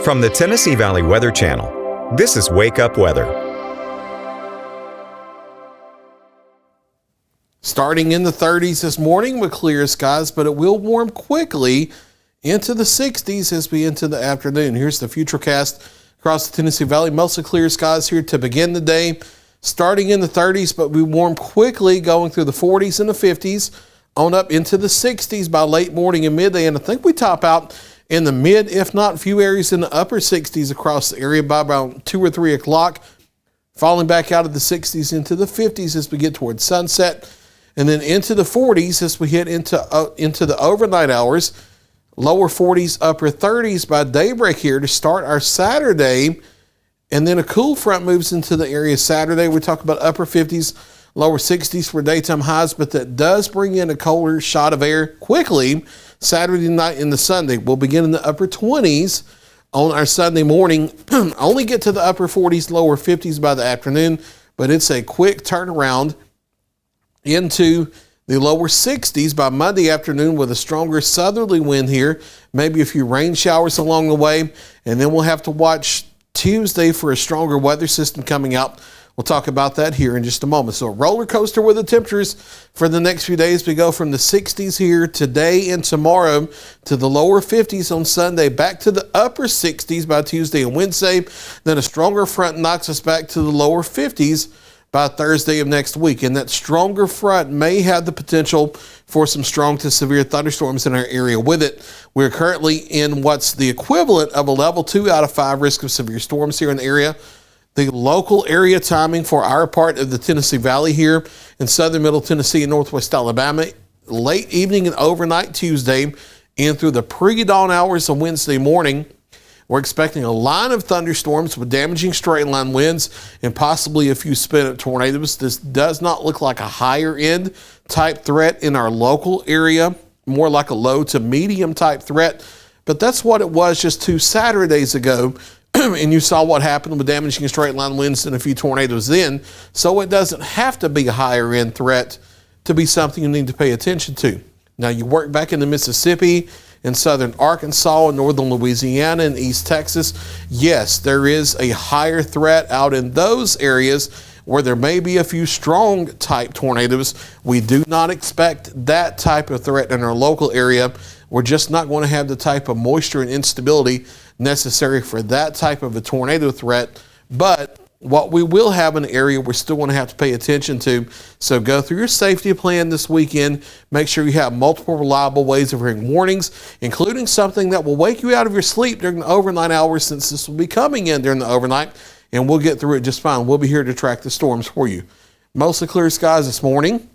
From the Tennessee Valley Weather Channel, this is Wake Up Weather. Starting in the 30s this morning with clear skies, but it will warm quickly into the 60s as we enter the afternoon. Here's the futurecast across the Tennessee Valley. Mostly clear skies here to begin the day. Starting in the 30s, but we warm quickly going through the 40s and the 50s on up into the 60s by late morning and midday. And I think we top out in the mid, if not a few areas in the upper 60s across the area by about 2 or 3 o'clock, falling back out of the 60s into the 50s as we get towards sunset, and then into the 40s as we hit into the overnight hours, lower 40s, upper 30s by daybreak here to start our Saturday. And then a cool front moves into the area Saturday. We talk about upper 50s, lower 60s for daytime highs, but that does bring in a colder shot of air quickly. Saturday night into Sunday, we'll begin in the upper 20s on our Sunday morning. Only get to the upper 40s, lower 50s by the afternoon, but it's a quick turnaround into the lower 60s by Monday afternoon with a stronger southerly wind here, maybe a few rain showers along the way, and then we'll have to watch Tuesday for a stronger weather system coming out. We'll talk about that here in just a moment. So a roller coaster with the temperatures for the next few days. We go from the 60s here today and tomorrow to the lower 50s on Sunday, back to the upper 60s by Tuesday and Wednesday. Then a stronger front knocks us back to the lower 50s by Thursday of next week. And that stronger front may have the potential for some strong to severe thunderstorms in our area with it. We're currently in what's the equivalent of a level 2 out of 5 risk of severe storms here in the area. The local area timing for our part of the Tennessee Valley here in southern middle Tennessee and northwest Alabama, late evening and overnight Tuesday and through the pre-dawn hours of Wednesday morning. We're expecting a line of thunderstorms with damaging straight line winds and possibly a few spin-up tornadoes. This does not look like a higher end type threat in our local area, more like a low to medium type threat. But that's what it was just 2 Saturdays ago. And you saw what happened with damaging straight line winds and a few tornadoes then. So it doesn't have to be a higher end threat to be something you need to pay attention to. Now you work back into Mississippi and southern Arkansas and northern Louisiana and East Texas. Yes, there is a higher threat out in those areas where there may be a few strong type tornadoes. We do not expect that type of threat in our local area. We're just not going to have the type of moisture and instability necessary for that type of a tornado threat. But what we will have in an area we're still going to have to pay attention to. So go through your safety plan this weekend. Make sure you have multiple reliable ways of hearing warnings, including something that will wake you out of your sleep during the overnight hours, since this will be coming in during the overnight, and we'll get through it just fine. We'll be here to track the storms for you. Mostly clear skies this morning.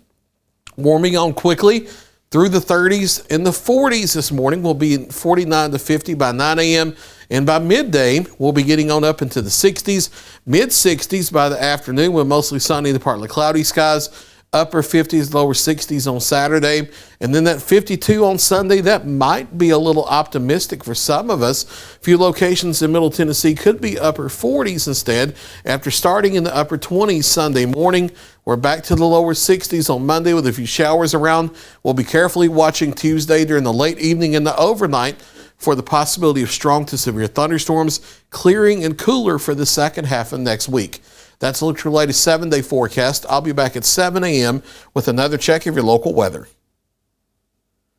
Warming on quickly through the 30s and the 40s this morning. We'll be 49 to 50 by 9 a.m. And by midday, we'll be getting on up into the 60s, mid-60s by the afternoon with mostly sunny to partly cloudy skies, upper 50s, lower 60s on Saturday. And then that 52 on Sunday, that might be a little optimistic for some of us. A few locations in Middle Tennessee could be upper 40s instead. After starting in the upper 20s Sunday morning, we're back to the lower 60s on Monday with a few showers around. We'll be carefully watching Tuesday during the late evening and the overnight for the possibility of strong to severe thunderstorms, clearing and cooler for the second half of next week. That's a look at your latest 7-day forecast. I'll be back at 7 a.m. with another check of your local weather.